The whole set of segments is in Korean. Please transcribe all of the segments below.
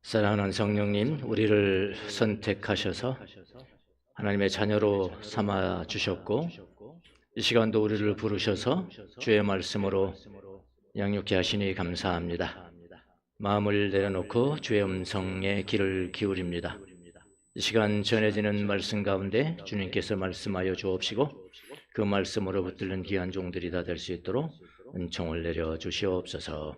사랑하는 성령님, 우리를 선택하셔서 하나님의 자녀로 삼아 주셨고 이 시간도 우리를 부르셔서 주의 말씀으로 양육케 하시니 감사합니다. 마음을 내려놓고 주의 음성에 귀를 기울입니다. 이 시간 전해지는 말씀 가운데 주님께서 말씀하여 주옵시고 그 말씀으로 붙들는 귀한 종들이 다 될 수 있도록 은총을 내려 주시옵소서.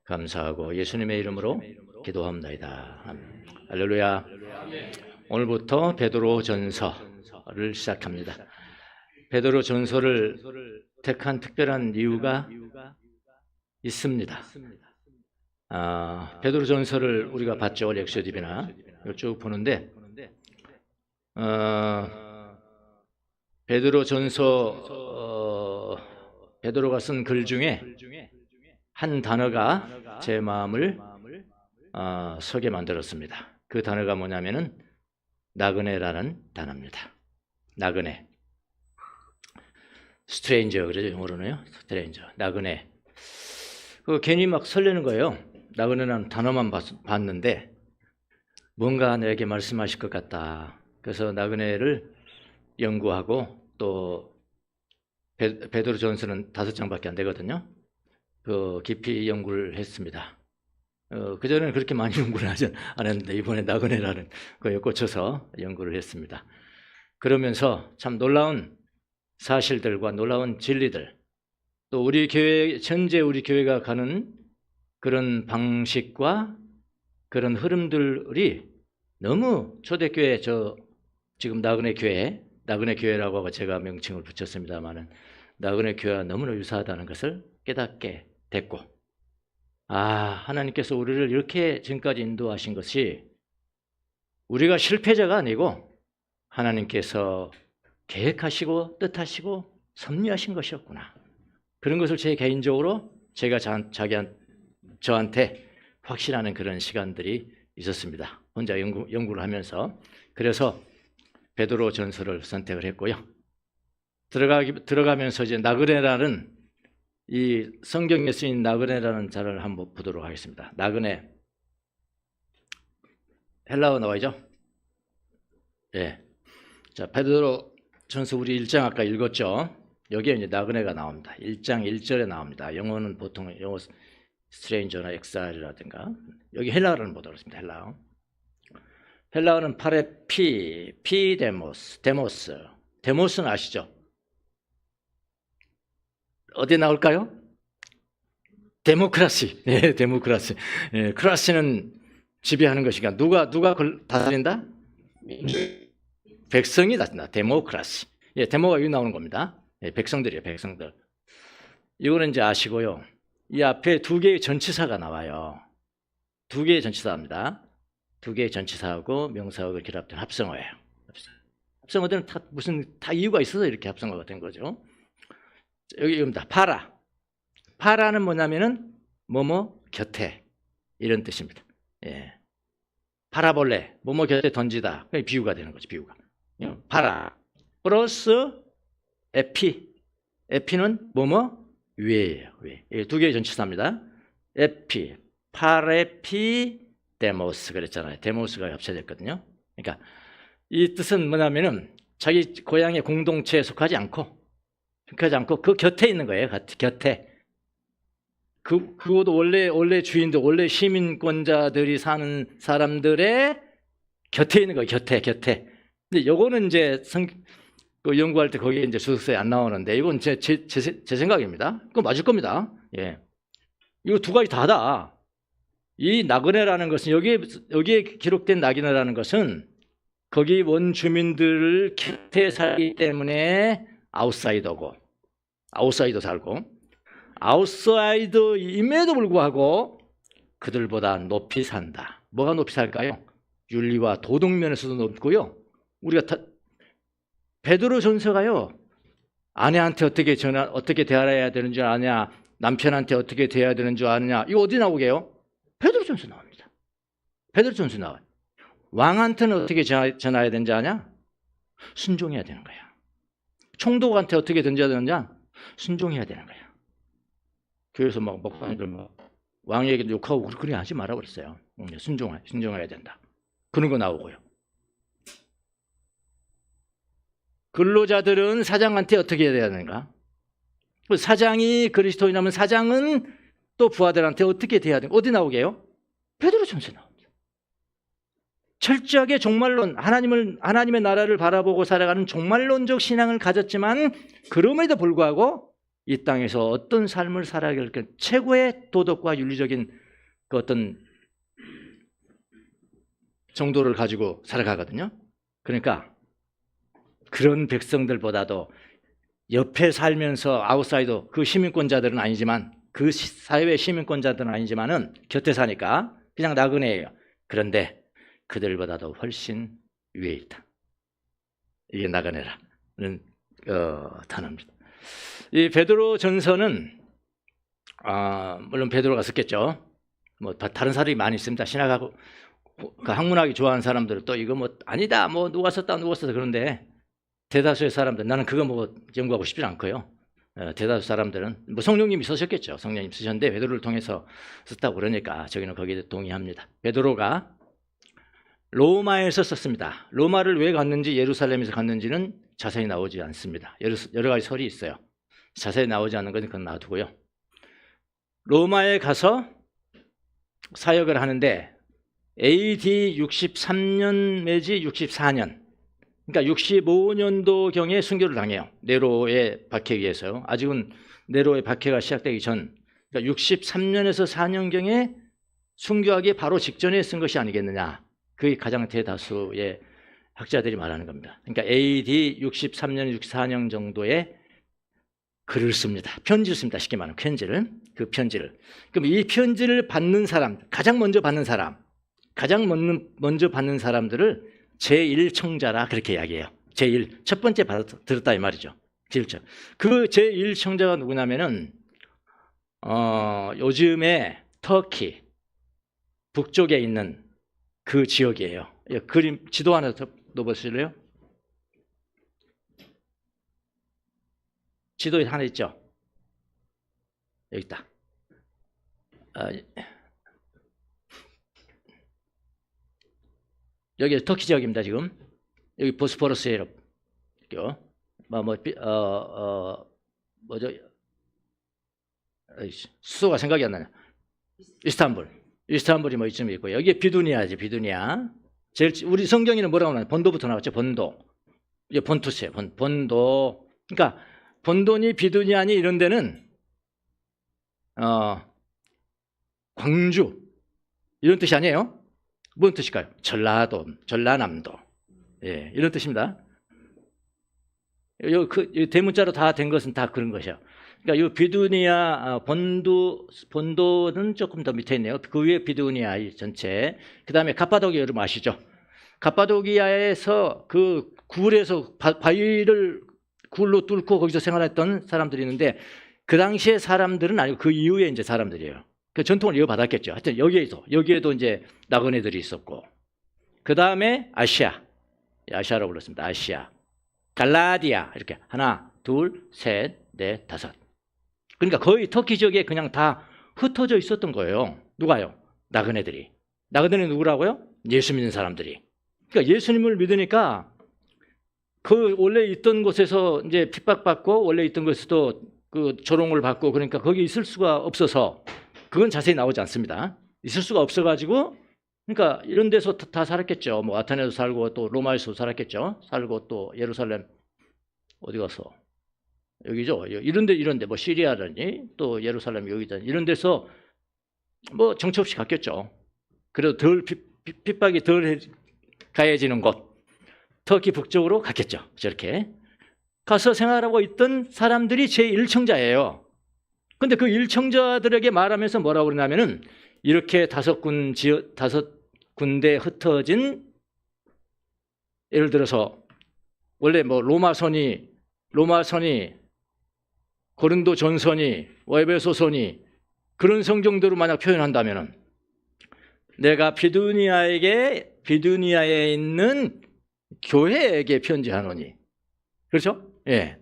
감사하고 예수님의 이름으로 기도합니다. 아멘. 할렐루야. 오늘부터 베드로 전서를 시작합니다. 베드로 전서를 택한 특별한 이유가 있습니다. 베드로 전서를 우리가 봤죠. 렉셔집이나 쭉 보는데 베드로 전서 베드로가 쓴 글 중에 한 단어가 제 마음을 서게 만들었습니다. 그 단어가 뭐냐면은 나그네라는 단어입니다. 나그네. 스트레인저 그러죠, 영어로는요. 스트레인저. 나그네. 괜히 막 설레는 거예요. 나그네라는 단어만 봤는데 뭔가 내게 말씀하실 것 같다. 그래서 나그네를 연구하고 또 베드로 전서는 5장밖에 안 되거든요. 깊이 연구를 했습니다. 그전에는 그렇게 많이 연구를 하지 않았는데 이번에 나그네라는 거에 꽂혀서 연구를 했습니다. 그러면서 참 놀라운 사실들과 놀라운 진리들, 또 우리 교회, 현재 우리 교회가 가는 그런 방식과 그런 흐름들이 너무 초대교회, 지금 나그네 교회라고 하고 제가 명칭을 붙였습니다만은 나그네 교회와 너무나 유사하다는 것을 깨닫게 됐고, 하나님께서 우리를 이렇게 지금까지 인도하신 것이 우리가 실패자가 아니고 하나님께서 계획하시고 뜻하시고 섭리하신 것이었구나. 그런 것을 제 개인적으로 제가 저한테 확신하는 그런 시간들이 있었습니다. 혼자 연구를 하면서. 그래서 베드로 전서를 선택을 했고요. 들어가면서 이제 나그네라는 이 성경에 쓰인 나그네라는 자를 한번 보도록 하겠습니다. 나그네, 헬라어 나와있죠? 예. 자, 베드로 전서 우리 1장 아까 읽었죠? 여기에 이제 나그네가 나옵니다. 1장 1절에 나옵니다. 영어는 보통 영어 스트레인저나 엑사일이라든가, 여기 헬라어를 보도록 하겠습니다. 헬라어는 데모스는 아시죠? 어디 나올까요? 데모크라시. 네, 데모크라시. 네, 크라시는 지배하는 것이니까 누가 다스린다? 백성이 다스린다. 데모크라시. 예, 데모가 여기 나오는 겁니다. 예, 백성들이에요, 백성들. 이거는 이제 아시고요. 이 앞에 2개의 전치사가 나와요. 2개의 전치사입니다. 2개의 전치사하고 명사하고 결합된 합성어예요. 합성어들은 다 이유가 있어서 이렇게 합성어가 된 거죠. 여기입니다. 파라는 뭐냐면은 뭐뭐 곁에, 이런 뜻입니다. 예. 파라볼레, 뭐뭐 곁에 던지다. 비유가 되는 거죠. 비유가. 파라 플러스 에피는 뭐뭐 위에예요. 위에. 2개의 전치사입니다. 에피, 파레피, 데모스 그랬잖아요. 데모스가 합쳐졌거든요. 그러니까 이 뜻은 뭐냐면은 자기 고향의 공동체에 속하지 않고 그 곁에 있는 거예요. 곁에. 그것도 원래 주인들, 원래 시민권자들이 사는 사람들의 곁에 있는 거예요. 곁에. 근데 요거는 이제 연구할 때 거기에 이제 주석서에 안 나오는데 이건 제 생각입니다. 그거 맞을 겁니다. 예. 이거 2가지 다다. 이 나그네라는 것은 여기에 기록된 나그네라는 것은 거기 원주민들을 곁에 살기 때문에 아웃사이더 살고, 아웃사이더임에도 불구하고 그들보다 높이 산다. 뭐가 높이 살까요? 윤리와 도덕 면에서도 높고요. 우리가 베드로 전서가요, 아내한테 어떻게 대해야 되는 줄 아냐, 남편한테 어떻게 대해야 되는 줄 아느냐, 이거 어디 나오게요? 베드로 전서 나옵니다. 베드로 전서 나와요. 왕한테는 어떻게 전해야 되는지 아냐? 순종해야 되는 거야. 총독한테 어떻게 던져야 되느냐? 순종해야 되는 거야. 교회에서 목사님들 왕에게도 욕하고 그렇게 하지 말아 그랬어요. 순종해야 된다. 그런 거 나오고요. 근로자들은 사장한테 어떻게 해야 되는가? 사장이 그리스도인이라면 사장은 또 부하들한테 어떻게 돼야 되는가? 어디 나오게요? 베드로전서에 나옵니다. 철저하게 종말론, 하나님의 나라를 바라보고 살아가는 종말론적 신앙을 가졌지만 그럼에도 불구하고 이 땅에서 어떤 삶을 살아야 할까? 최고의 도덕과 윤리적인 그 어떤 정도를 가지고 살아가거든요. 그러니까 그런 백성들보다도 옆에 살면서 아웃사이더, 그 시민권자들은 아니지만, 그 사회의 시민권자들은 아니지만은 곁에 사니까 그냥 나그네예요. 그런데 그들보다도 훨씬 위에 있다. 이게 나그네라는 단어입니다. 이 베드로 전서는 물론 베드로가 썼겠죠. 뭐 다른 사람이 많이 있습니다. 신학하고 그 학문학이 좋아하는 사람들은 또 이거 뭐 아니다, 뭐 누가 썼다, 그런데 대다수의 사람들, 나는 그거 뭐 연구하고 싶지 않고요. 대다수 사람들은 뭐 성령님이 쓰셨겠죠. 성령님 쓰셨는데 베드로를 통해서 썼다고 그러니까 저기는 거기에 동의합니다. 베드로가 로마에서 썼습니다. 로마를 왜 갔는지, 예루살렘에서 갔는지는 자세히 나오지 않습니다. 여러 가지 설이 있어요. 자세히 나오지 않는 건 그건 놔두고요. 로마에 가서 사역을 하는데 AD 63년 내지 64년, 그러니까 65년도경에 순교를 당해요. 네로의 박해에 의해서요. 아직은 네로의 박해가 시작되기 전, 그러니까 63년에서 4년경에 순교하기 바로 직전에 쓴 것이 아니겠느냐. 그게 가장 대다수의 학자들이 말하는 겁니다. 그러니까 AD 63년, 64년 정도에 글을 씁니다. 편지를 씁니다. 쉽게 말하면 편지를. 그 편지를. 그럼 이 편지를 받는 사람, 가장 먼저 받는 사람들을 제1청자라 그렇게 이야기해요. 제1, 첫 번째 들었다 이 말이죠. 제1청. 그 제1청자가 누구냐면은 요즘에 터키 북쪽에 있는 그 지역이에요. 그림 지도 하나 더 넣어보실래요? 지도에 하나 있죠. 여기 있다. 여기 터키 지역입니다. 지금 여기 보스포러스 해협, 뭐죠? 수도가 생각이 안 나네. 이스탄불이 뭐 이쯤에 있고, 여기 비두니아지, 비두니아. 우리 성경에는 뭐라고 나와요? 본도부터 나왔죠. 본도. 이게 본투스예요. 본도. 그러니까 본도니 비두니아니 이런 데는 광주 이런 뜻이 아니에요. 무슨 뜻일까요? 전라도, 전라남도. 예, 이런 뜻입니다. 그 대문자로 다 된 것은 다 그런 것이에요. 그러니까 이 비두니아 본도는 조금 더 밑에 있네요. 그 위에 비두니아 전체. 그 다음에 갑바도기아 여러분 아시죠? 갑바도기아에서 그 굴에서 바위를 굴로 뚫고 거기서 생활했던 사람들이 있는데 그 당시의 사람들은 아니고 그 이후에 이제 사람들이에요. 그 전통을 이어받았겠죠. 하여튼 여기에도 이제 나그네들이 있었고, 그 다음에 아시아라고 불렀습니다. 아시아, 갈라디아 이렇게 하나, 둘, 셋, 넷, 다섯. 그러니까 거의 터키 지역에 그냥 다 흩어져 있었던 거예요. 누가요? 나그네들이. 나그네는 누구라고요? 예수 믿는 사람들이. 그러니까 예수님을 믿으니까 그 원래 있던 곳에서 이제 핍박받고 원래 있던 곳에서도 그 조롱을 받고 그러니까 거기 있을 수가 없어서, 그건 자세히 나오지 않습니다. 있을 수가 없어가지고, 그러니까 이런 데서 다 살았겠죠. 뭐 아테네도 살고 또 로마에서도 살았겠죠. 살고 또 예루살렘 어디 가서 여기죠. 이런데 뭐 시리아라니 또 예루살렘 여기다 이런 데서 뭐 정처 없이 갔겠죠. 그래도 덜 핍박이 덜 가해지는 곳 터키 북쪽으로 갔겠죠. 저렇게 가서 생활하고 있던 사람들이 제1청자예요. 근데 그 1청자들에게 말하면서 뭐라고 그러냐면은 이렇게 다섯 군데 흩어진, 예를 들어서 원래 뭐 로마선이 고린도 전선이 에베소선이 그런 성경대로 만약 표현한다면은 내가 비두니아에 있는 교회에게 편지하노니, 그렇죠? 예.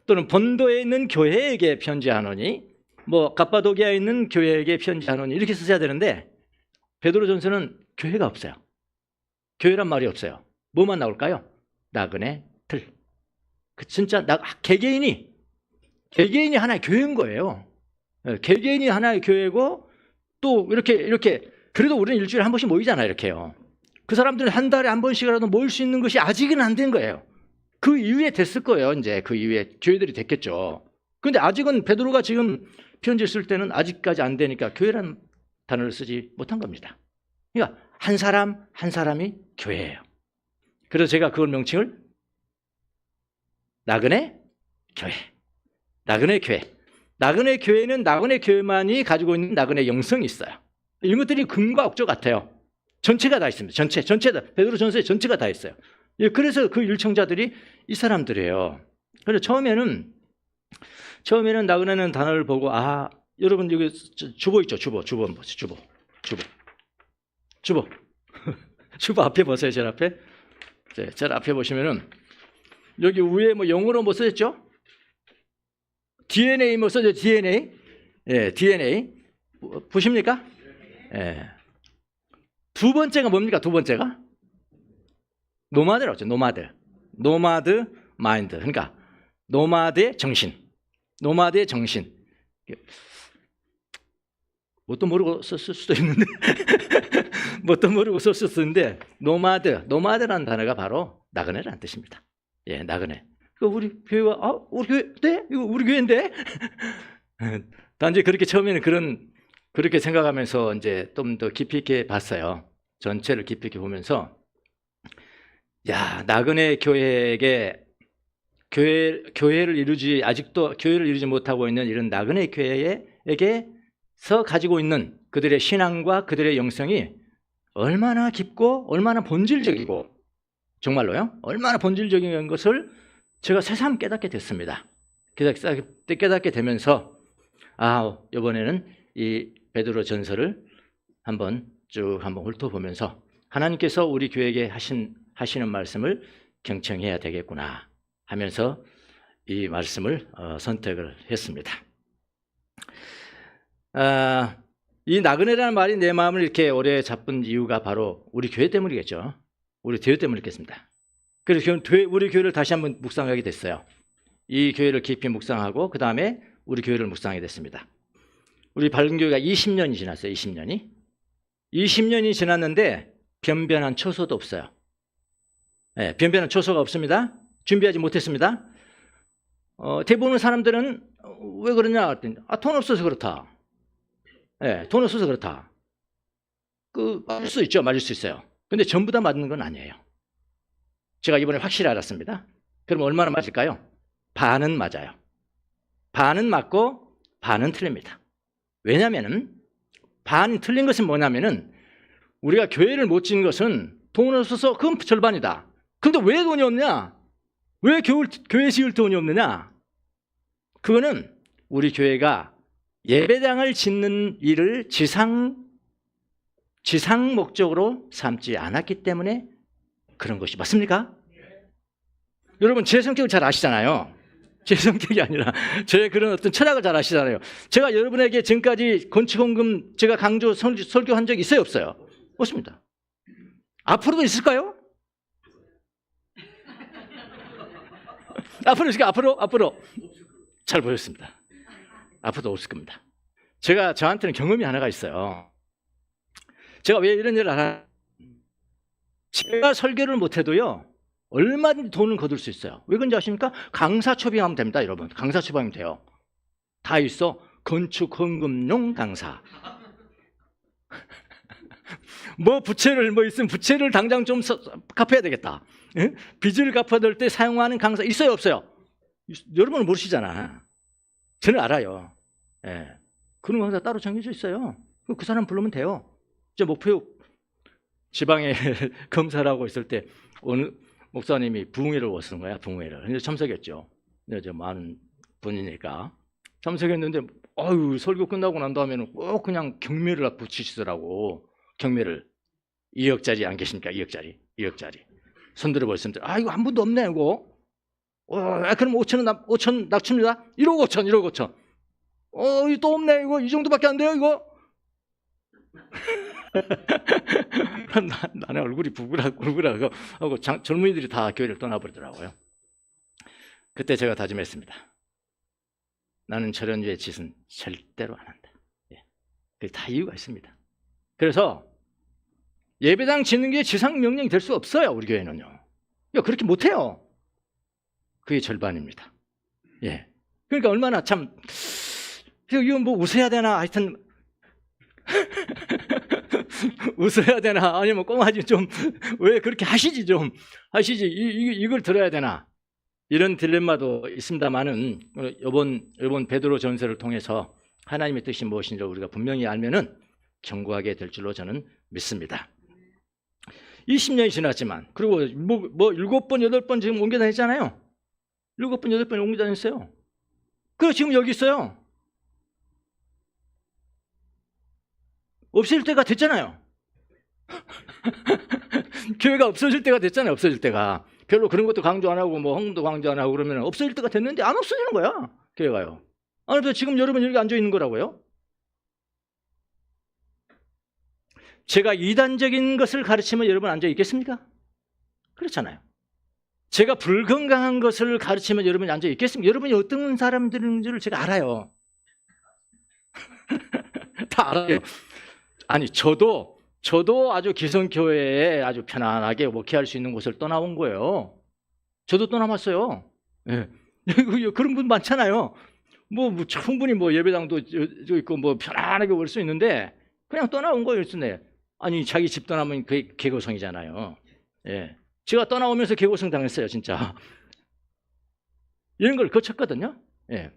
또는 본도에 있는 교회에게 편지하노니, 뭐 갑바도기아에 있는 교회에게 편지하노니 이렇게 쓰셔야 되는데 베드로전서는 교회가 없어요. 교회란 말이 없어요. 뭐만 나올까요? 나그네 들. 그 진짜 개개인이 하나의 교회인 거예요. 개개인이 하나의 교회고 또 이렇게 그래도 우리는 일주일에 한 번씩 모이잖아요. 이렇게요. 그 사람들은 한 달에 한 번씩이라도 모일 수 있는 것이 아직은 안 된 거예요. 그 이후에 됐을 거예요. 이제 그 이후에 교회들이 됐겠죠. 그런데 아직은 베드로가 지금 편지 쓸 때는 아직까지 안 되니까 교회라는 단어를 쓰지 못한 겁니다. 그러니까 한 사람 한 사람이 교회예요. 그래서 제가 그걸 명칭을 나그네 교회. 나그네 교회. 나그네 교회는 나그네 교회만이 가지고 있는 나그네 영성이 있어요. 이런 것들이 금과 옥조 같아요. 전체가 다 있습니다. 전체 다. 베드로전서에 전체가 다 있어요. 그래서 그 일청자들이 이 사람들이에요. 그래서 처음에는 나그네는 단어를 보고 여러분 여기 주보 있죠? 주보 한번 보세요. 주보. 주보 앞에 보세요. 제일 앞에. 제일 앞에 보시면은 여기 위에 뭐 영어로 뭐 써졌죠? DNA 뭐 써져? DNA. 예, DNA. 보십니까? 예. 두 번째가 뭡니까? 두 번째가? 노마드라고 하죠. 노마드 마인드. 그러니까 노마드의 정신. 뭣도 모르고 썼을 수도 있는데 뭣도 모르고 썼을 수도 있는데 노마드라는 단어가 바로 나그네라는 뜻입니다. 예, 나그네. 우리 교회가 우리 교회 네? 이거 우리 교회인데? 단지 그렇게 처음에는 그렇게 생각하면서 이제 좀 더 깊이 있게 봤어요. 전체를 깊이 있게 보면서 나그네 교회에게 아직도 교회를 이루지 못하고 있는 이런 나그네 교회에게서 가지고 있는 그들의 신앙과 그들의 영성이 얼마나 깊고 얼마나 본질적이고 정말로요. 얼마나 본질적인 것을 제가 새삼 깨닫게 됐습니다. 깨닫게 되면서 이번에는 이 베드로 전서를 한번 훑어보면서 하나님께서 우리 교회에게 하시는 말씀을 경청해야 되겠구나 하면서 이 말씀을 선택을 했습니다. 이 나그네라는 말이 내 마음을 이렇게 오래 잡은 이유가 바로 우리 교회 때문이겠죠. 우리 교회 때문이겠습니다. 그래서 우리 교회를 다시 한번 묵상하게 됐어요. 이 교회를 깊이 묵상하고 그 다음에 우리 교회를 묵상하게 됐습니다. 우리 밝은교회가 20년이 지났어요. 20년이 지났는데 변변한 초소도 없어요. 네, 변변한 초소가 없습니다. 준비하지 못했습니다. 대부분의 사람들은 왜 그러냐 했더니 돈 없어서 그렇다. 네, 돈 없어서 그렇다. 맞을 수 있죠. 맞을 수 있어요. 근데 전부 다 맞는 건 아니에요. 제가 이번에 확실히 알았습니다. 그럼 얼마나 맞을까요? 반은 맞아요. 반은 맞고 반은 틀립니다. 왜냐하면 반이 틀린 것은 뭐냐면은 우리가 교회를 못 지은 것은 돈 없어서 그건 절반이다. 근데 왜 돈이 없냐? 왜 교회 지을 돈이 없느냐? 그거는 우리 교회가 예배당을 짓는 일을 지상 목적으로 삼지 않았기 때문에 그런 것이 맞습니까? 여러분 제 성격을 잘 아시잖아요. 제 성격이 아니라 제 그런 어떤 철학을 잘 아시잖아요. 제가 여러분에게 지금까지 건축헌금 제가 강조 설교한 적이 있어요? 없어요? 없습니다. 앞으로도 있을까요? 앞으로 있을까요? 앞으로 잘 보였습니다. 앞으로도 없을 겁니다. 저한테는 경험이 하나가 있어요. 제가 왜 이런 일을 하나? 제가 설교를 못해도요 얼마든지 돈을 거둘 수 있어요. 왜 그런지 아십니까? 강사 초빙하면 됩니다. 여러분 강사 초빙하면 돼요. 다 있어. 건축헌금용 강사. 부채를 있으면 부채를 당장 좀 갚아야 되겠다. 예? 빚을 갚아야 될 때 사용하는 강사 있어요 없어요? 여러분은 모르시잖아. 저는 알아요. 예. 그런 강사 따로 정해져 있어요. 그 사람 부르면 돼요. 저 목포육 지방에 검사를 하고 있을 때 어느 목사님이 부흥회를 오시는 거야. 부흥회를. 근데 참석했죠. 이제 많은 분이니까 참석했는데 설교 끝나고 난 다음에는 꼭 그냥 경매를 붙이시더라고. 경매를 2억짜리 안 계십니까? 2억짜리. 손들어 보셨는데 이거 한 분도 없네 이거. 그럼 5천 낮춥니다. 1억 5천. 또 없네 이거. 이 정도밖에 안 돼요 이거. 나는 얼굴이 부글부글하고 하고 젊은이들이 다 교회를 떠나버리더라고요. 그때 제가 다짐했습니다. 나는 저런 유의 짓은 절대로 안 한다. 예. 그게 다 이유가 있습니다. 그래서 예배당 짓는 게 지상명령이 될 수 없어요. 우리 교회는요. 그렇게 못해요. 그게 절반입니다. 예. 그러니까 얼마나 참 이거 뭐 웃어야 되나 하여튼 웃어야 되나 아니면 꽁하지 좀 왜 그렇게 하시지 좀 하시지 이걸 들어야 되나 이런 딜레마도 있습니다만은 이번 베드로 전서를 통해서 하나님의 뜻이 무엇인지 우리가 분명히 알면은 견고하게 될 줄로 저는 믿습니다. 20년이 지났지만 그리고 뭐 7번 8번 지금 옮겨 다녔잖아요. 7번 8번 옮겨 다녔어요. 그래서 지금 여기 있어요. 없어질 때가 됐잖아요. 교회가 없어질 때가 됐잖아요. 없어질 때가. 별로 그런 것도 강조 안 하고 뭐 헌금도 강조 안 하고 그러면 없어질 때가 됐는데 안 없어지는 거야. 교회가요. 그래서 지금 여러분 여기 앉아 있는 거라고요. 제가 이단적인 것을 가르치면 여러분 앉아 있겠습니까? 그렇잖아요. 제가 불건강한 것을 가르치면 여러분이 앉아 있겠습니까? 여러분이 어떤 사람들인지를 제가 알아요. 다 알아요. 아니 저도 아주 기성교회에 아주 편안하게 목회할 수 있는 곳을 떠나온 거예요. 저도 떠나왔어요. 예. 그런 분 많잖아요. 뭐 충분히 뭐 예배당도 있고 뭐 편안하게 올 수 있는데 그냥 떠나온 거예요. 아니 자기 집 떠나면 그게 개고성이잖아요. 예. 제가 떠나오면서 개고성 당했어요, 진짜. 이런 걸 거쳤거든요. 예.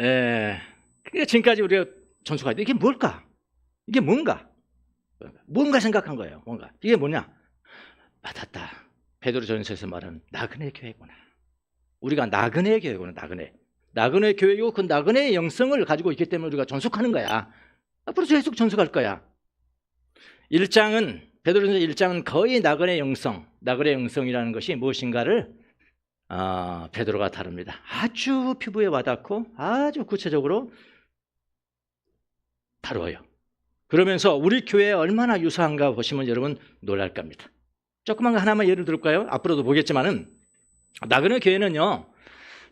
예. 그러니까 지금까지 우리가 전수가 이게 뭘까? 이게 뭔가 생각한 거예요. 뭔가 이게 뭐냐? 맞았다. 베드로 전서에서 말하는 나그네 교회구나. 우리가 나그네 교회구나. 나그네 교회이고 그 나그네의 영성을 가지고 있기 때문에 우리가 전속하는 거야. 앞으로 계속 전속할 거야. 1장은 베드로전서 1장은 거의 나그네 영성이라는 것이 무엇인가를 베드로가 다룹니다. 아주 피부에 와닿고 아주 구체적으로 다루어요. 그러면서 우리 교회에 얼마나 유사한가 보시면 여러분 놀랄 겁니다. 조그만 거 하나만 예를 들을까요? 앞으로도 보겠지만은 나그네 교회는요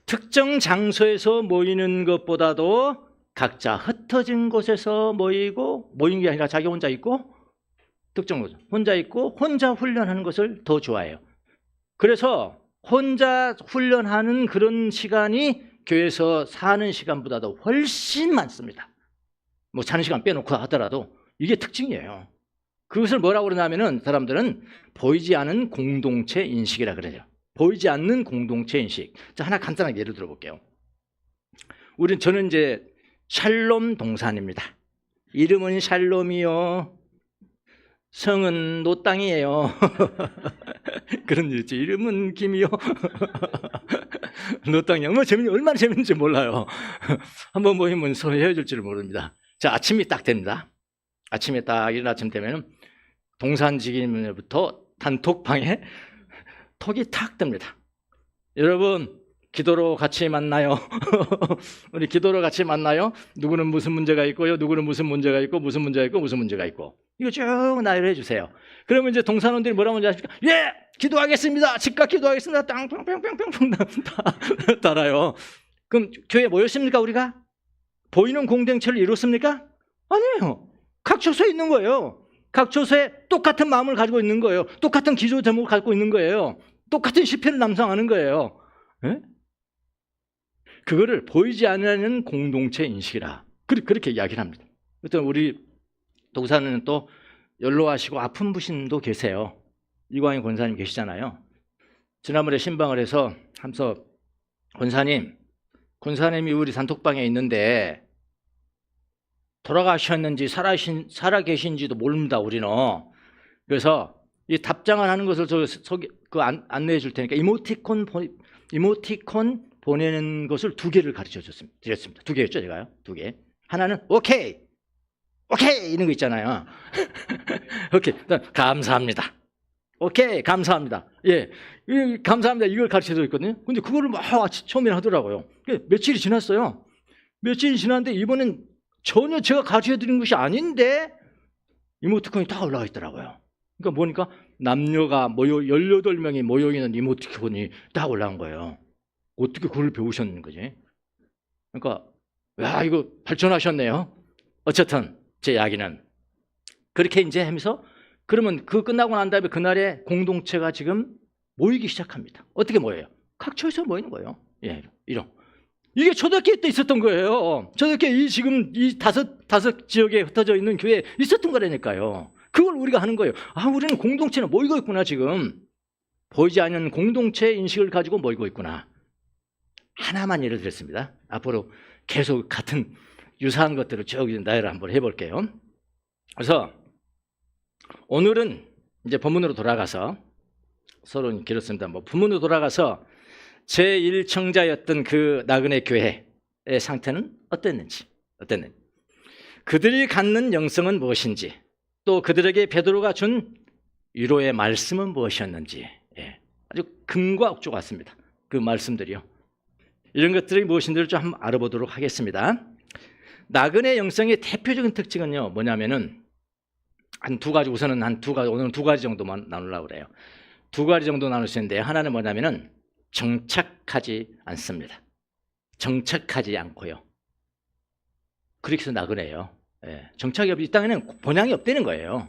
특정 장소에서 모이는 것보다도 각자 흩어진 곳에서 모이는 게 아니라 자기 혼자 있고 특정 곳 혼자 있고 혼자 훈련하는 것을 더 좋아해요. 그래서 혼자 훈련하는 그런 시간이 교회에서 사는 시간보다도 훨씬 많습니다. 뭐 자는 시간 빼놓고 하더라도 이게 특징이에요. 그것을 뭐라고 그러냐면은 사람들은 보이지 않은 공동체 인식이라 그래요. 보이지 않는 공동체 인식. 자, 하나 간단하게 예를 들어볼게요. 저는 이제 샬롬 동산입니다. 이름은 샬롬이요. 성은 노땅이에요. 그런 일 있지. 이름은 김이요. 노땅이요. 얼마나 재밌는지 몰라요. 한번 모이면 서로 헤어질 줄 모릅니다. 자, 아침이 딱 됩니다. 아침에 딱 이른 아침 되면 동산지기면부터 단톡방에 톡이 탁 뜹니다. 여러분 기도로 같이 만나요. 우리 기도로 같이 만나요. 누구는 무슨 문제가 있고요. 누구는 무슨 문제가 있고 무슨 문제가 있고 무슨 문제가 있고 이거 쭉 나열해 주세요. 그러면 이제 동산원들이 뭐라고 하는지 아십니까? 예! 기도하겠습니다. 즉각 기도하겠습니다. 땅빵빵빵빵빵 달아요. 그럼 교회에 모였습니까 우리가? 보이는 공동체를 이뤘습니까? 아니에요. 각 처소에 있는 거예요. 각 처소에 똑같은 마음을 가지고 있는 거예요. 똑같은 기도 제목을 갖고 있는 거예요. 똑같은 시편을 남성하는 거예요. 네? 그거를 보이지 않는 공동체 인식이라 그렇게 이야기를 합니다. 일단 우리 동산은 또 연로하시고 아픈 분도 계세요. 이광희 권사님 계시잖아요. 지난번에 신방을 해서 하면서 권사님이 우리 단톡방에 있는데 돌아가셨는지 살아 계신지도 모릅니다. 우리는. 그래서 이 답장을 하는 것을 안내해 줄 테니까 이모티콘 보내는 것을 2개를 가르쳐 드렸습니다. 2개였죠, 제가요? 2개. 하나는 오케이 이런 거 있잖아요. 오케이, 감사합니다. 오케이, 감사합니다. 예, 감사합니다. 이걸 가르쳐 드렸거든요. 근데 그거를 막 처음에 하더라고요. 며칠이 지났어요. 며칠이 지났는데 이번엔 전혀 제가 가르쳐드린 것이 아닌데 이모티콘이 다 올라가 있더라고요. 그러니까 보니까 남녀가 18명이 모여있는 이모티콘이 다 올라온 거예요. 어떻게 그걸 배우셨는 거지? 그러니까 야, 이거 발전하셨네요. 어쨌든 제 이야기는 그렇게 이제 하면서 그러면 그 끝나고 난 다음에 그날에 공동체가 지금 모이기 시작합니다. 어떻게 모여요? 각처에서 모이는 거예요. 예, 이런. 이게 초등학교 때 있었던 거예요. 초등학교 지금 이 다섯 지역에 흩어져 있는 교회에 있었던 거라니까요. 그걸 우리가 하는 거예요. 아, 우리는 공동체는 모이고 있구나, 지금. 보이지 않는 공동체 인식을 가지고 모이고 있구나. 하나만 예를 들었습니다. 앞으로 계속 같은 유사한 것들을 쭉 나열을 한번 해볼게요. 그래서 오늘은 이제 본문으로 돌아가서 서론 길었습니다. 본문으로 돌아가서 제1청자였던 그 나그네 교회의 상태는 어땠는지, 그들이 갖는 영성은 무엇인지, 또 그들에게 베드로가 준 위로의 말씀은 무엇이었는지, 아주 금과 옥조 같습니다. 그 말씀들이요. 이런 것들이 무엇인지를 좀 한번 알아보도록 하겠습니다. 나그네 영성의 대표적인 특징은요, 뭐냐면은 한 두 가지, 우선은 오늘은 두 가지 정도만 나누려고 그래요. 두 가지 정도 나눌 수 있는데, 하나는 뭐냐면은 정착하지 않습니다. 정착하지 않고요. 그렇게 해서 나그네예요. 정착이 없이 이 땅에는 본향이 없다는 거예요.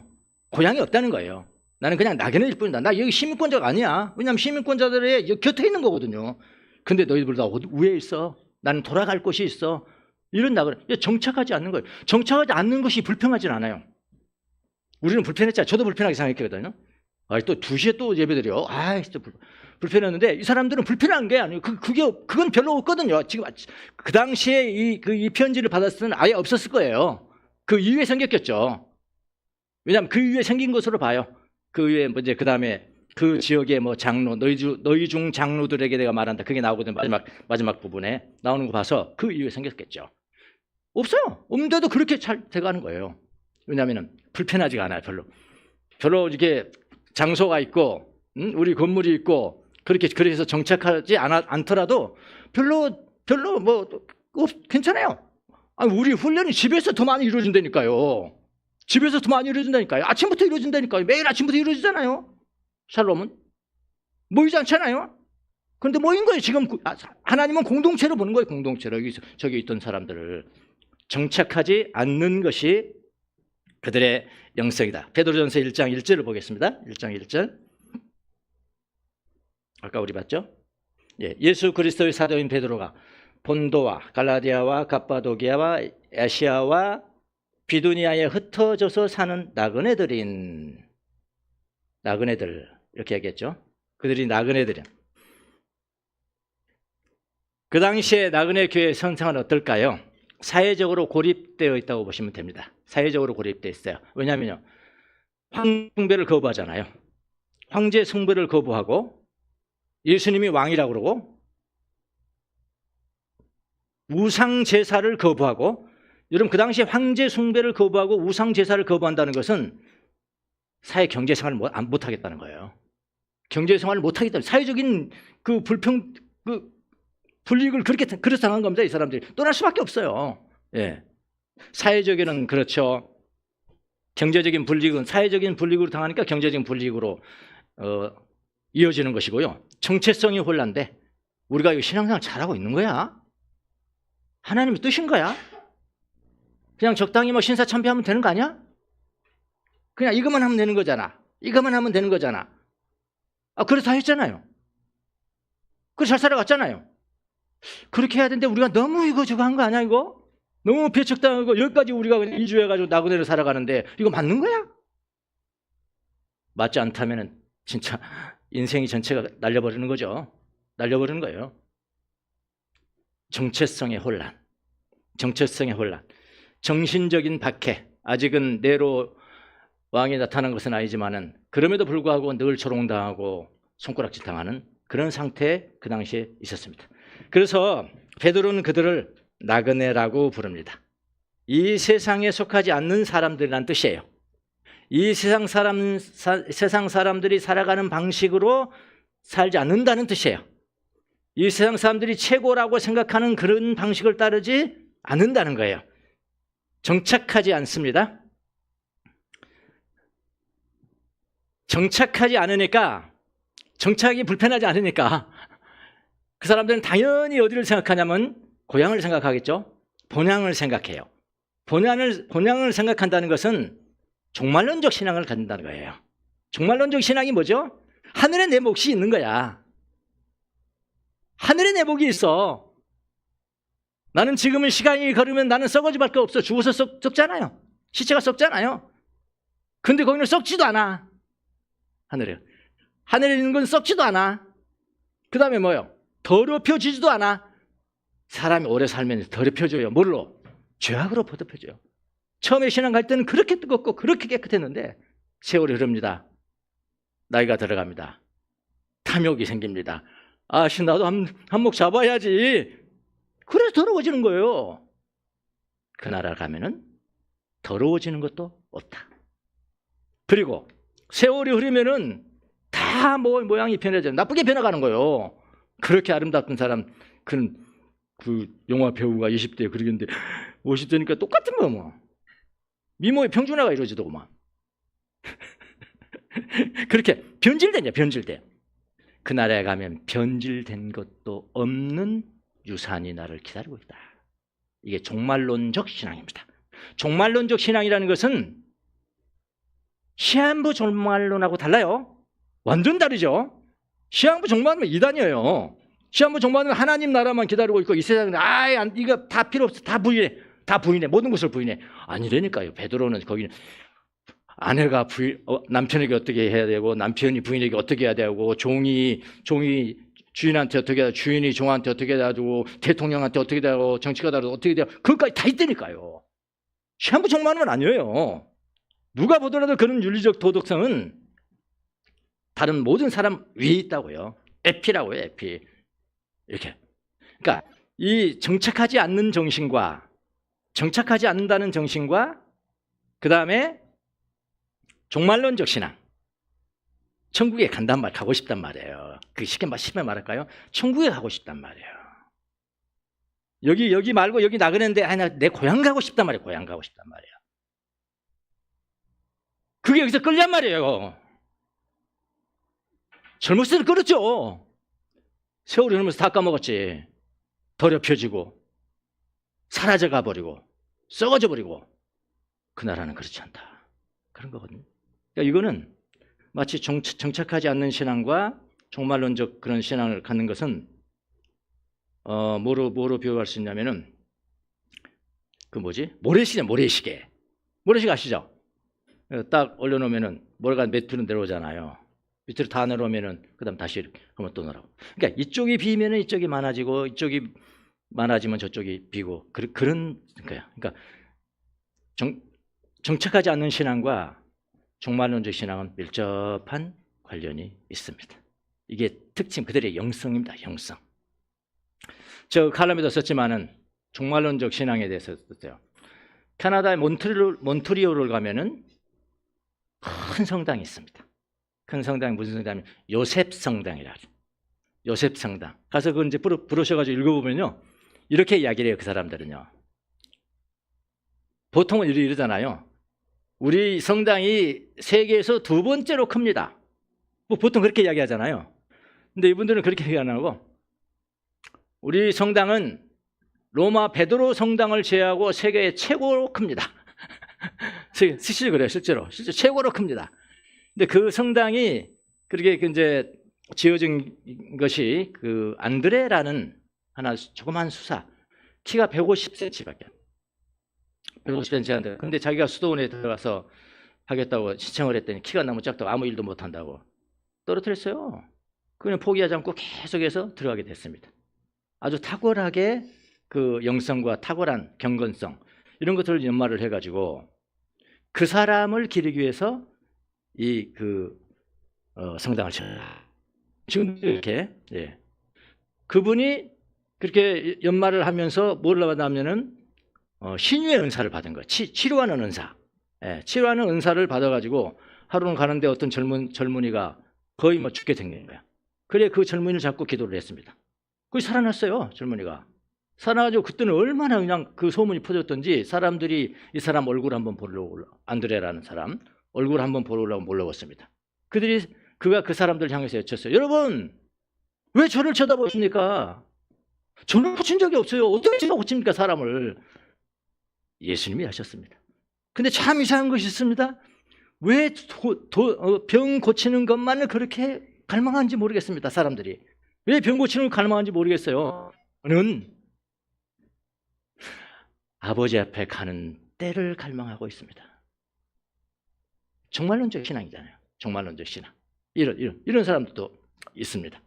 고향이 없다는 거예요. 나는 그냥 나그네일 뿐이다. 나 여기 시민권자가 아니야. 왜냐하면 시민권자들의 곁에 있는 거거든요. 근데 너희들 다 위에 있어. 나는 돌아갈 곳이 있어. 이런 나그네. 정착하지 않는 거예요. 정착하지 않는 것이 불평하진 않아요. 우리는 불편했잖아요. 저도 불편하게 생각했거든요. 또 2시에 또 예배드려. 진짜 불편했는데 이 사람들은 불편한 게 아니에요. 그건 별로 없거든요. 지금 그 당시에 이 편지를 받았을 때는 아예 없었을 거예요. 그 이후에 생겼겠죠. 왜냐하면 그 이후에 생긴 것으로 봐요. 그 이후에 이제 그 다음에 그 지역의 장로, 너희 중 장로들에게 내가 말한다. 그게 나오거든요. 마지막 부분에 나오는 거 봐서 그 이후에 생겼겠죠. 없어요. 없는데도 그렇게 잘 돼가는 거예요. 왜냐하면 불편하지가 않아요. 별로 이게 장소가 있고, 우리 건물이 있고, 그래서 정착하지 않더라도 별로 괜찮아요. 우리 훈련이 집에서 더 많이 이루어진다니까요. 집에서 더 많이 이루어진다니까요. 아침부터 이루어진다니까요. 매일 아침부터 이루어지잖아요. 샬롬은 모이지 않잖아요. 그런데 모인 거예요. 지금 하나님은 공동체로 보는 거예요. 공동체로. 저기 있던 사람들을 정착하지 않는 것이 그들의 영성이다. 베드로전서 1장 1절을 보겠습니다. 1장 1절. 아까 우리 봤죠? 예수 그리스도의 사도인 베드로가 본도와 갈라디아와 갑바도기아와 아시아와 비두니아에 흩어져서 사는 나그네들 이렇게 얘기했죠. 그들이 나그네들이야. 그 당시에 나그네 교회의 성상은 어떨까요? 사회적으로 고립되어 있다고 보시면 됩니다. 사회적으로 고립되어 있어요. 왜냐하면요, 황제를 거부하잖아요. 황제 숭배를 거부하고 예수님이 왕이라고 그러고 우상 제사를 거부하고, 여러분 그 당시에 황제 숭배를 거부하고 우상 제사를 거부한다는 것은 사회 경제 생활을 못 하겠다는 거예요. 경제 생활을 못 하겠다. 사회적인 불이익을 그래서 당한 겁니다. 이 사람들이 떠날 수밖에 없어요. 사회적에는 그렇죠. 경제적인 불이익은 사회적인 불이익으로 당하니까 경제적인 불이익으로 이어지는 것이고요. 정체성이 혼란돼. 우리가 이거 신앙생활 잘하고 있는 거야? 하나님의 뜻인 거야? 그냥 적당히 신사참배하면 되는 거 아니야? 그냥 이것만 하면 되는 거잖아. 이것만 하면 되는 거잖아. 그래서 다 했잖아요. 그래서 잘 살아갔잖아요. 그렇게 해야 되는데 우리가 너무 이거 저거 한 거 아니야, 이거? 너무 배척당하고 여기까지 우리가 이주해가지고 나그네로 살아가는데 이거 맞는 거야? 맞지 않다면 진짜 인생이 전체가 날려버리는 거죠. 날려버리는 거예요. 정체성의 혼란. 정신적인 박해. 아직은 네로 왕이 나타난 것은 아니지만은 그럼에도 불구하고 늘 조롱당하고 손가락질 당하는 그런 상태에 그 당시에 있었습니다. 그래서 베드로는 그들을 나그네라고 부릅니다. 이 세상에 속하지 않는 사람들이란 뜻이에요. 이 세상 사람들이 살아가는 방식으로 살지 않는다는 뜻이에요. 이 세상 사람들이 최고라고 생각하는 그런 방식을 따르지 않는다는 거예요. 정착하지 않습니다. 정착하지 않으니까, 정착이 불편하지 않으니까 그 사람들은 당연히 어디를 생각하냐면 고향을 생각하겠죠. 본향을 생각해요. 본향을 생각한다는 것은 종말론적 신앙을 갖는다는 거예요. 종말론적 신앙이 뭐죠? 하늘에 내 몫이 있는 거야. 하늘에 내 복이 있어. 나는 지금은 시간이 걸으면 나는 썩어질 밖에 없어. 죽어서 썩잖아요. 시체가 썩잖아요. 근데 거기는 썩지도 않아. 하늘에 있는 건 썩지도 않아. 그 다음에 뭐요? 더럽혀지지도 않아. 사람이 오래 살면 더럽혀져요. 뭘로? 죄악으로 더럽혀져요. 처음에 신앙 갈 때는 그렇게 뜨겁고 그렇게 깨끗했는데 세월이 흐릅니다. 나이가 들어갑니다. 탐욕이 생깁니다. 나도 한몫 잡아야지. 그래서 더러워지는 거예요. 그 나라 가면은 더러워지는 것도 없다. 그리고 세월이 흐르면은 다 모양이 변해져. 나쁘게 변해가는 거예요. 그렇게 아름답던 사람, 그 영화 배우가 20대에 그러겠는데 50대니까 똑같은 거 뭐. 미모의 평준화가 이루어지더구만. 그렇게 변질돼. 그 나라에 가면 변질된 것도 없는 유산이 나를 기다리고 있다. 이게 종말론적 신앙입니다. 종말론적 신앙이라는 것은 시한부 종말론하고 달라요. 완전 다르죠. 시한부 종말론은 이단이에요. 시한부 종말론은 하나님 나라만 기다리고 있고 이 세상은 이거 다 필요 없어. 다 부인해. 모든 것을 부인해. 아니라니까요. 베드로는 거기는 아내가 남편에게 어떻게 해야 되고 남편이 부인에게 어떻게 해야 되고 종이 주인한테 어떻게 해야 되고 주인이 종한테 어떻게 해야 되고 대통령한테 어떻게 해야 되고 정치가들한테 어떻게 해야 되고 그것까지 다 있다니까요. 시한부 종말론은 아니에요. 누가 보더라도 그런 윤리적 도덕성은 다른 모든 사람 위에 있다고요. 에피라고요. 에피. 이렇게. 그러니까 이 정착하지 않는 정신과 정착하지 않는다는 정신과 그 다음에 종말론적 신앙. 천국에 가고 싶단 말이에요. 그 쉽게 말할까요? 천국에 가고 싶단 말이에요. 여기 말고 여기 나그네인데 내 고향 가고 싶단 말이에요. 고향 가고 싶단 말이에요. 그게 여기서 끌냔 말이에요. 젊었을 때 끌었죠. 세월이 흐르면서 다 까먹었지. 더럽혀지고 사라져 가버리고 썩어져 버리고. 그 나라는 그렇지 않다. 그런 거거든요. 그러니까 이거는 마치 정착하지 않는 신앙과 종말론적 그런 신앙을 갖는 것은 뭐로 비유할 수 있냐면은 모래시계 아시죠? 딱 올려놓으면은 모래가 밑으로 내려오잖아요. 밑으로 다 내려오면은 그다음 다시 한번 또 내려오고. 그러니까 이쪽이 비면은 이쪽이 많아지고 이쪽이 많아지면 저쪽이 비고 그런 거야. 그러니까 정착하지 않는 신앙과 종말론적 신앙은 밀접한 관련이 있습니다. 이게 특징 그들의 영성입니다. 영성. 저 칼럼에도 썼지만은 종말론적 신앙에 대해서 썼어요. 캐나다의 몬트리올을 가면은 큰 성당이 있습니다. 큰 성당이 무슨 성당이냐면 요셉 성당이라 하죠. 요셉 성당. 가서 그걸 이제 부르셔가지고 읽어보면요. 이렇게 이야기를 해요. 그 사람들은요. 보통은 이러잖아요. 우리 성당이 세계에서 2번째로 큽니다. 보통 그렇게 이야기하잖아요. 근데 이분들은 그렇게 얘기 안 하고 우리 성당은 로마 베드로 성당을 제외하고 세계 최고로 큽니다. 실제로 그래요. 실제로 최고로 큽니다. 근데 그 성당이 그렇게 이제 지어진 것이 그 안드레라는 하나 조그만 수사, 키가 150cm밖에. 150cm인데, 근데 자기가 수도원에 들어가서 하겠다고 신청을 했더니 키가 너무 작다고 아무 일도 못 한다고 떨어뜨렸어요. 그냥 포기하지 않고 계속해서 들어가게 됐습니다. 아주 탁월하게 그 영성과 탁월한 경건성 이런 것들을 연마를 해가지고 그 사람을 기리기 위해서 이 성당을 지금 이렇게 그분이 그렇게 연마를 하면서 뭘 받았냐면은 신유의 은사를 받은 거예요. 치료하는 은사. 치료하는 은사를 받아가지고 하루는 가는데 어떤 젊은이가 거의 죽게 생긴 거야. 그래 그 젊은이를 잡고 기도를 했습니다. 거의 살아났어요. 젊은이가. 살아가지고 그때는 얼마나 그냥 그 소문이 퍼졌던지 사람들이 이 사람 얼굴 한번 보려고, 안드레라는 사람 얼굴 한번 보려고 몰려왔습니다. 그가 그 사람들 향해서 외쳤어요. 여러분, 왜 저를 쳐다보십니까? 저는 고친 적이 없어요. 어떻게 제가 고칩니까, 사람을? 예수님이 하셨습니다. 근데 참 이상한 것이 있습니다. 왜 병 고치는 것만을 그렇게 갈망하는지 모르겠습니다. 사람들이 왜 병 고치는 걸 갈망하는지 모르겠어요. 저는 아버지 앞에 가는 때를 갈망하고 있습니다. 종말론적 신앙이잖아요. 종말론적 신앙. 이런 사람들도 있습니다.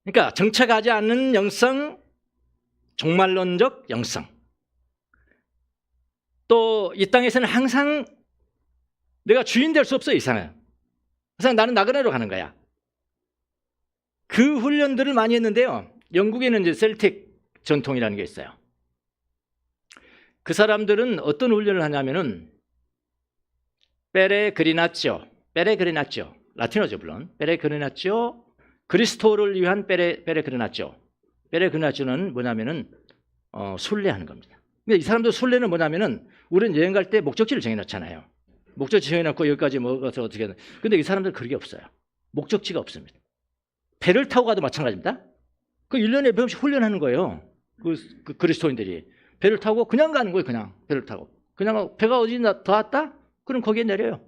그러니까 정착하지 않는 영성, 종말론적 영성. 또 이 땅에서는 항상 내가 주인 될 수 없어요. 이상은 항상 나는 나그네로 가는 거야. 그 훈련들을 많이 했는데요. 영국에는 이제 셀틱 전통이라는 게 있어요. 그 사람들은 어떤 훈련을 하냐면은 페레그리나치오, 라틴어죠 물론. 페레그리나치오, 그리스도를 위한 페레그리나치오. 페레그리나치오는 뭐냐면은 순례하는 겁니다. 근데 이 사람들 순례는 뭐냐면은 우리는 여행 갈 때 목적지를 정해놓잖아요. 목적지 정해놓고 여기까지 먹어서 어떻게 하든. 근데 이 사람들은 그게 없어요. 목적지가 없습니다. 배를 타고 가도 마찬가지입니다. 그 1년에 몇 번씩 훈련하는 거예요. 그 그리스도인들이 배를 타고 그냥 가는 거예요. 그냥 배를 타고 그냥 배가 어디 더 왔다? 그럼 거기에 내려요.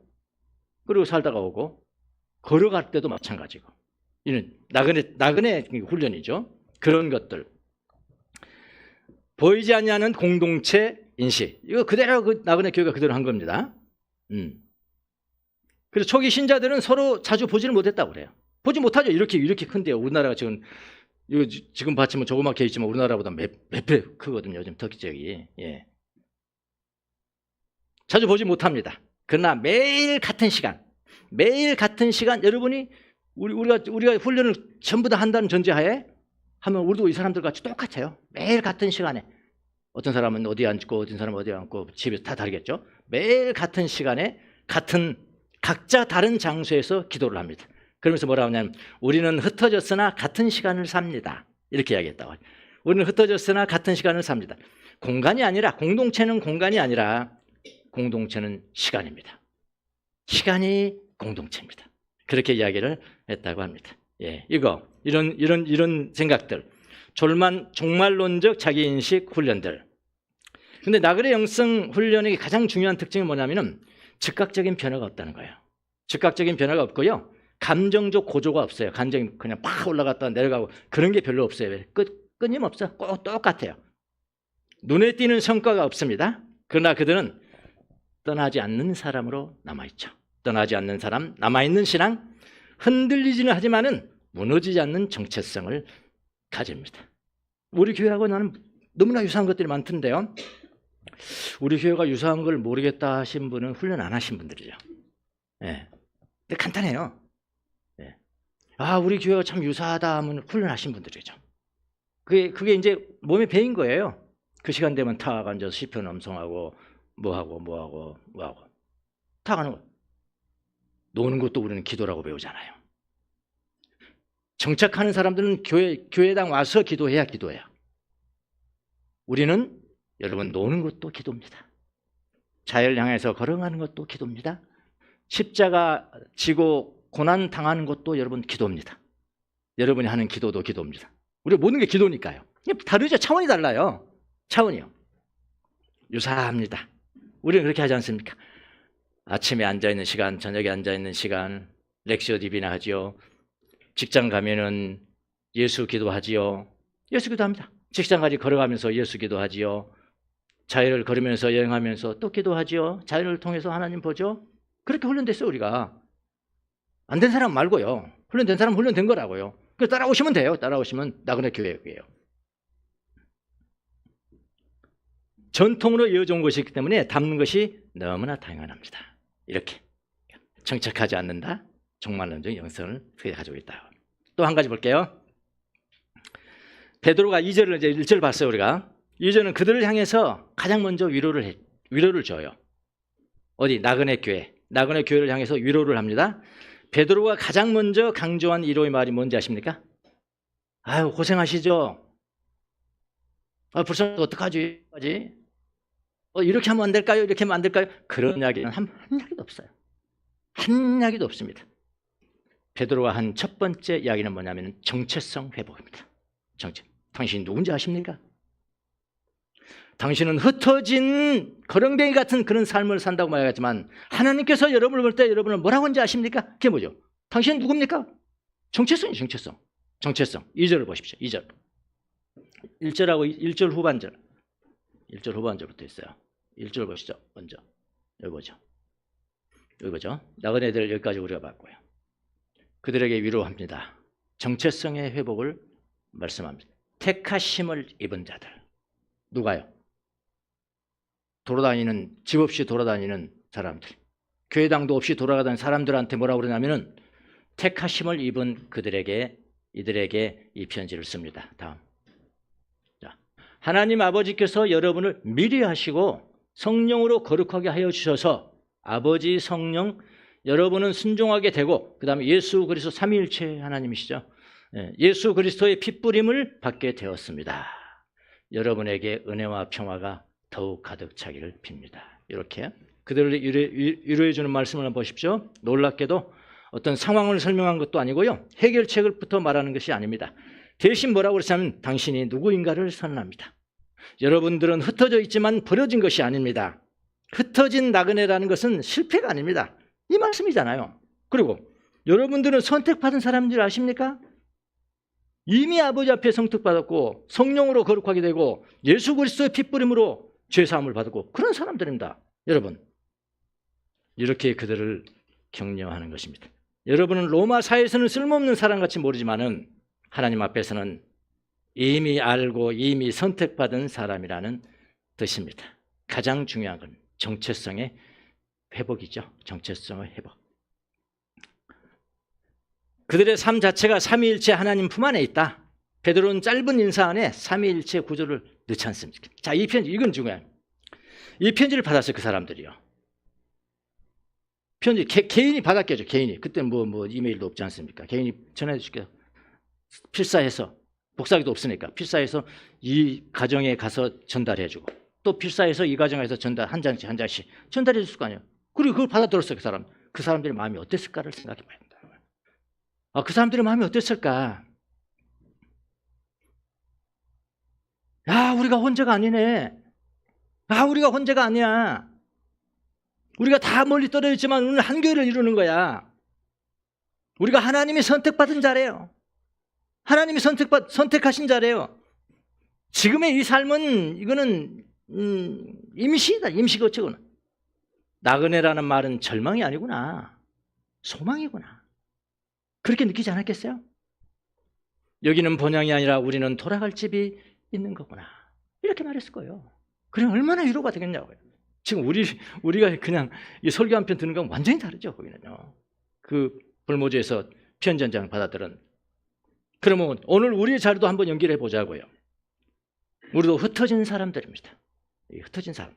그리고 살다가 오고 걸어갈 때도 마찬가지고. 이는 나그네 훈련이죠. 그런 것들. 보이지 않는 공동체 인식. 이거 그대로 그 나그네 교회가 그대로 한 겁니다. 그래서 초기 신자들은 서로 자주 보지를 못했다고 그래요. 보지 못하죠. 이렇게 큰데요. 우리나라가 지금 봤지만 조그맣게 있지만 우리나라보다 몇 배 크거든요. 요즘 터키 지역이. 예. 자주 보지 못합니다. 그러나 매일 같은 시간 여러분이 우리가 훈련을 전부 다 한다는 전제하에 하면 우리도 이 사람들 같이 똑같아요. 매일 같은 시간에 어떤 사람은 어디 앉고 어떤 사람은 어디 앉고 집에서 다 다르겠죠. 매일 같은 시간에 각자 다른 장소에서 기도를 합니다. 그러면서 뭐라고 하냐면 우리는 흩어졌으나 같은 시간을 삽니다. 이렇게 이야기했다고. 우리는 흩어졌으나 같은 시간을 삽니다. 공동체는 공간이 아니라 공동체는 시간입니다. 시간이 공동체입니다. 그렇게 이야기를 했다고 합니다. 예, 이런 생각들, 종말론적 자기인식 훈련들. 근데 나그네 영성 훈련의 가장 중요한 특징이 뭐냐면은 즉각적인 변화가 없다는 거예요. 즉각적인 변화가 없고요. 감정적 고조가 없어요. 감정이 그냥 팍 올라갔다 내려가고 그런 게 별로 없어요. 끊임없어. 꼭 똑같아요. 눈에 띄는 성과가 없습니다. 그러나 그들은 떠나지 않는 사람으로 남아있죠. 떠나지 않는 사람, 남아있는 신앙, 흔들리지는 하지만은 무너지지 않는 정체성을 가집니다. 우리 교회하고 나는 너무나 유사한 것들이 많던데요. 우리 교회가 유사한 걸 모르겠다 하신 분은 훈련 안 하신 분들이죠. 예. 근데 간단해요. 예. 아, 우리 교회가 참 유사하다 하면 훈련하신 분들이죠. 그게 이제 몸에 배인 거예요. 그 시간 되면 탁 앉아서 시편 암송하고 뭐하고 탁 하는 거. 노는 것도 우리는 기도라고 배우잖아요. 정착하는 사람들은 교회당 와서 기도해야 기도해요. 우리는 여러분 노는 것도 기도입니다. 자유를 향해서 걸어가는 것도 기도입니다. 십자가 지고 고난 당하는 것도 여러분 기도입니다. 여러분이 하는 기도도 기도입니다. 우리가 모든 게 기도니까요. 다르죠. 차원이 달라요. 차원이요. 유사합니다. 우리는 그렇게 하지 않습니까? 아침에 앉아있는 시간, 저녁에 앉아있는 시간, 렉시오 디비나 하지요. 직장 가면은 예수 기도하지요. 예수 기도합니다. 직장까지 걸어가면서 예수 기도하지요. 자유를 걸으면서 여행하면서 또 기도하지요. 자유를 통해서 하나님 보죠. 그렇게 훈련됐어요. 우리가. 안 된 사람 말고요. 훈련된 사람 훈련된 거라고요. 그래서 따라오시면 돼요. 따라오시면 나그네 교회예요. 전통으로 이어져 온 것이기 때문에 담는 것이 너무나 당연합니다. 이렇게 정착하지 않는다. 종말론적 영성을 가지고 있다. 또 한 가지 볼게요. 베드로가 2절을 이제 1절 봤어요. 우리가 2절은 그들을 향해서 가장 먼저 위로를 줘요. 어디? 나그네 교회를 향해서 위로를 합니다. 베드로가 가장 먼저 강조한 위로의 말이 뭔지 아십니까? 아유, 고생하시죠? 불쌍해, 어떡하지? 이렇게 하면 안 될까요? 이렇게 하면 안 될까요? 그런 이야기는 한 이야기도 없어요. 한 이야기도 없습니다. 베드로가 한 첫 번째 이야기는 뭐냐면 정체성 회복입니다. 당신이 누군지 아십니까? 당신은 흩어진 거렁뱅이 같은 그런 삶을 산다고 말하지만 하나님께서 여러분을 볼 때 여러분은 뭐라고 하는지 아십니까? 그게 뭐죠? 당신은 누굽니까? 정체성이죠. 정체성. 2절을 보십시오. 2절. 1절하고 1절 후반절. 1절 후반절부터 있어요. 1절 보시죠. 먼저. 여기 보죠. 나그네들 여기까지 우리가 봤고요. 그들에게 위로합니다. 정체성의 회복을 말씀합니다. 택하심을 입은 자들. 누가요? 집 없이 돌아다니는 사람들. 교회당도 없이 돌아가던 사람들한테 뭐라고 그러냐면은 택하심을 입은 이들에게 이 편지를 씁니다. 다음. 자, 하나님 아버지께서 여러분을 미리 하시고 성령으로 거룩하게 하여 주셔서 아버지 성령 여러분은 순종하게 되고 그다음에 예수 그리스도 삼위일체 하나님이시죠. 예수 그리스도의 핏부림을 받게 되었습니다. 여러분에게 은혜와 평화가 더욱 가득 차기를 빕니다. 이렇게 그들을 위로해 주는 말씀을 한번 보십시오. 놀랍게도 어떤 상황을 설명한 것도 아니고요. 해결책을부터 말하는 것이 아닙니다. 대신 뭐라고 그러냐면 당신이 누구인가를 선언합니다. 여러분들은 흩어져 있지만 버려진 것이 아닙니다. 흩어진 나그네라는 것은 실패가 아닙니다. 이 말씀이잖아요. 그리고 여러분들은 선택받은 사람들 아십니까? 이미 아버지 앞에 선택받았고 성령으로 거룩하게 되고 예수 그리스도의 핏부림으로 죄사함을 받았고 그런 사람들입니다. 여러분, 이렇게 그들을 격려하는 것입니다. 여러분은 로마 사회에서는 쓸모없는 사람같이 모르지만은 하나님 앞에서는 이미 알고 이미 선택받은 사람이라는 뜻입니다. 가장 중요한 건 정체성의 회복이죠. 정체성의 회복. 그들의 삶 자체가 삼위일체 하나님 품 안에 있다. 베드로는 짧은 인사 안에 삼위일체 구조를 넣지 않습니까? 자, 이 편지, 이건 중요해요. 이 편지를 받았어요, 그 사람들이요. 편지, 개인이 받았겠죠, 개인이. 그때 뭐 이메일도 없지 않습니까? 개인이 전해 주실게요. 필사해서, 복사기도 없으니까, 필사해서 이 가정에 가서 전달해주고, 또 필사해서 이 가정에서 한 장씩 전달해 줬을 거 아니에요. 그리고 그걸 받아들었어요, 그 사람. 그 사람들의 마음이 어땠을까를 생각해 봐야 된다. 그 사람들의 마음이 어땠을까? 야, 우리가 혼자가 아니네. 우리가 혼자가 아니야. 우리가 다 멀리 떨어져 있지만 오늘 한 교회를 이루는 거야. 우리가 하나님이 선택받은 자래요. 하나님이 선택하신 자래요. 지금의 이 삶은 이거는 임시다. 임시거처구나. 나그네라는 말은 절망이 아니구나. 소망이구나. 그렇게 느끼지 않았겠어요? 여기는 본향이 아니라 우리는 돌아갈 집이 있는 거구나. 이렇게 말했을 거예요. 그럼 얼마나 위로가 되겠냐고요. 지금 우리가 그냥 이 설교 한 편 듣는 건 완전히 다르죠. 거기는요. 그 볼모주에서 편지 한 장 받아들은. 그러면 오늘 우리의 자리도 한번 연결해 보자고요. 우리도 흩어진 사람들입니다. 흩어진 사람.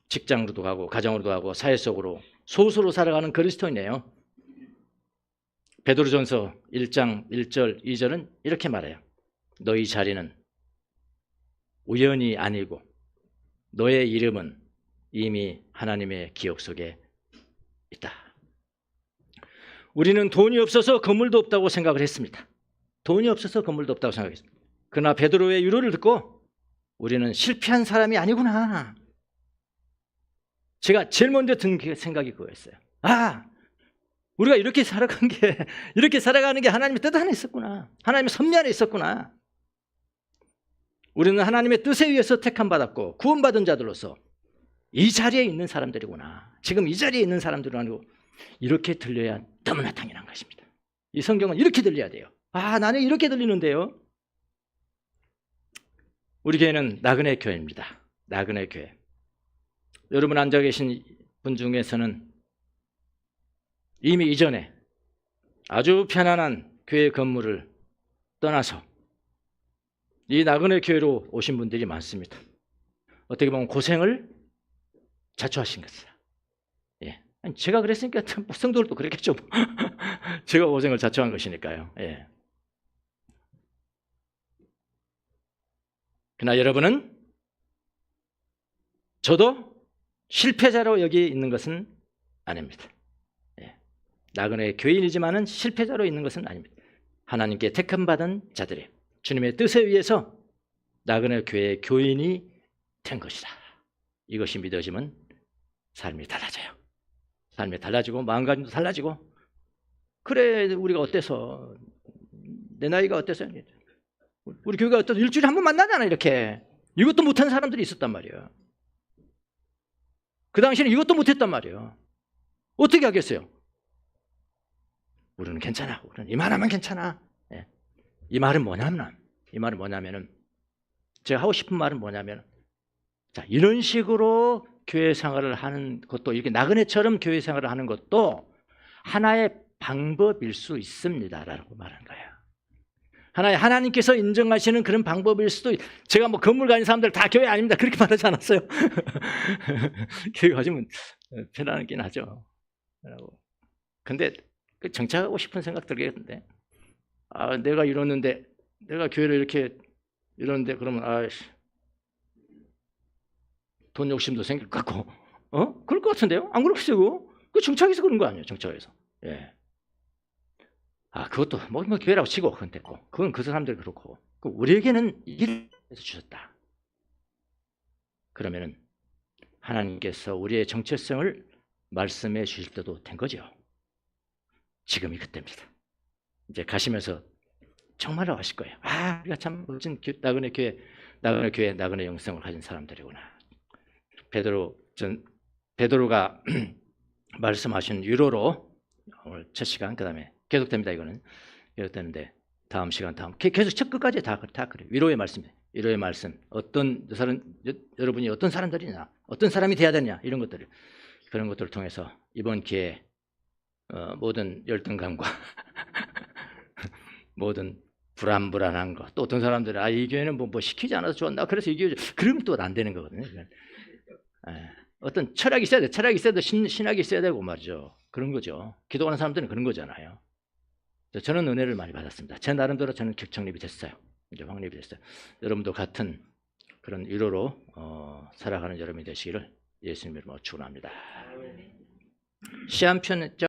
직장으로도 가고 가정으로도 가고 사회 속으로 소수로 살아가는 그리스도인이에요. 베드로전서 1장 1절 2절은 이렇게 말해요. 너희 자리는 우연이 아니고 너의 이름은 이미 하나님의 기억 속에 있다. 우리는 돈이 없어서 건물도 없다고 생각을 했습니다. 돈이 없어서 건물도 없다고 생각했습니다. 그러나 베드로의 위로를 듣고 우리는 실패한 사람이 아니구나. 제가 제일 먼저 든 생각이 그거였어요. 우리가 이렇게 살아가는 게 하나님의 뜻 안에 있었구나. 하나님의 섭리 안에 있었구나. 우리는 하나님의 뜻에 의해서 택함받았고 구원받은 자들로서 이 자리에 있는 사람들이구나. 지금 이 자리에 있는 사람들은 아니고 이렇게 들려야 너무나 당연한 것입니다. 이 성경은 이렇게 들려야 돼요. 나는 이렇게 들리는데요. 우리 교회는 나그네 교회입니다. 나그네 교회. 여러분 앉아 계신 분 중에서는 이미 이전에 아주 편안한 교회 건물을 떠나서 이 나그네 교회로 오신 분들이 많습니다. 어떻게 보면 고생을 자초하신 것이다. 예. 제가 그랬으니까 성도들도 그랬겠죠. 제가 고생을 자초한 것이니까요. 예. 그러나 여러분은 저도 실패자로 여기 있는 것은 아닙니다. 나그네 교인이지만은 실패자로 있는 것은 아닙니다. 하나님께 택함받은 자들이 주님의 뜻에 의해서 나그네 교회의 교인이 된 것이다. 이것이 믿어지면 삶이 달라져요. 삶이 달라지고 마음가짐도 달라지고. 그래 우리가 어때서 내 나이가 어때서 우리 교회가 어때서 일주일에 한 번 만나잖아. 이렇게 이것도 못한 사람들이 있었단 말이에요. 그 당시에는 이것도 못했단 말이에요. 어떻게 하겠어요? 우리는 괜찮아. 우리는 이만하면 괜찮아. 이 말은 뭐냐면은 제가 하고 싶은 말은 뭐냐면, 자, 이런 식으로 교회 생활을 하는 것도, 이렇게 나그네처럼 교회 생활을 하는 것도 하나의 방법일 수 있습니다라고 말하는 거예요. 하나님께서 인정하시는 그런 방법일 수도 제가 뭐 건물 가는 사람들 다 교회 아닙니다. 그렇게 말하지 않았어요. 교회 가시면 편안하긴 하죠. 근데 정착하고 싶은 생각 들겠는데, 내가 이러는데, 내가 교회를 이렇게 이러는데 그러면 돈 욕심도 생길 것 같고, 그럴 것 같은데요? 안 그렇겠어요? 그 정착해서 그런 거 아니에요? 정착해서. 예. 그것도 뭐 교회라고 치고 그건 그 사람들 그렇고, 우리에게는 이를 주셨다. 그러면은 하나님께서 우리의 정체성을 말씀해 주실 때도 된 거죠. 지금이 그때입니다. 이제 가시면서 정말 아실 거예요. 우리가 참 멋진 나그네 교회, 나그네 영성을 가진 사람들이구나. 베드로가 말씀하신 위로로 오늘 첫 시간, 그 다음에 계속됩니다. 이거는 계속되는데 다음 시간 계속 첫 끝까지 다 그래요. 위로의 말씀이에요. 위로의 말씀. 여러분이 어떤 사람들이냐, 어떤 사람이 돼야 되냐, 이런 것들을, 그런 것들을 통해서 이번 기회에 모든 열등감과 모든 불안한 거, 또 어떤 사람들은 이 교회는 뭐 시키지 않아서 좋았나, 그래서 이 교회, 그러면 또 안 되는 거거든요. 어떤 철학이 있어야 돼. 철학이 있어야 돼. 신학이 있어야 되고 말이죠. 그런 거죠. 기도하는 사람들은 그런 거잖아요. 저는 은혜를 많이 받았습니다. 제 나름대로 저는 격정립이 됐어요. 이제 확립이 됐어요. 여러분도 같은 그런 위로로 살아가는 여러분이 되시기를 예수님 이름으로 축원합니다. 시한편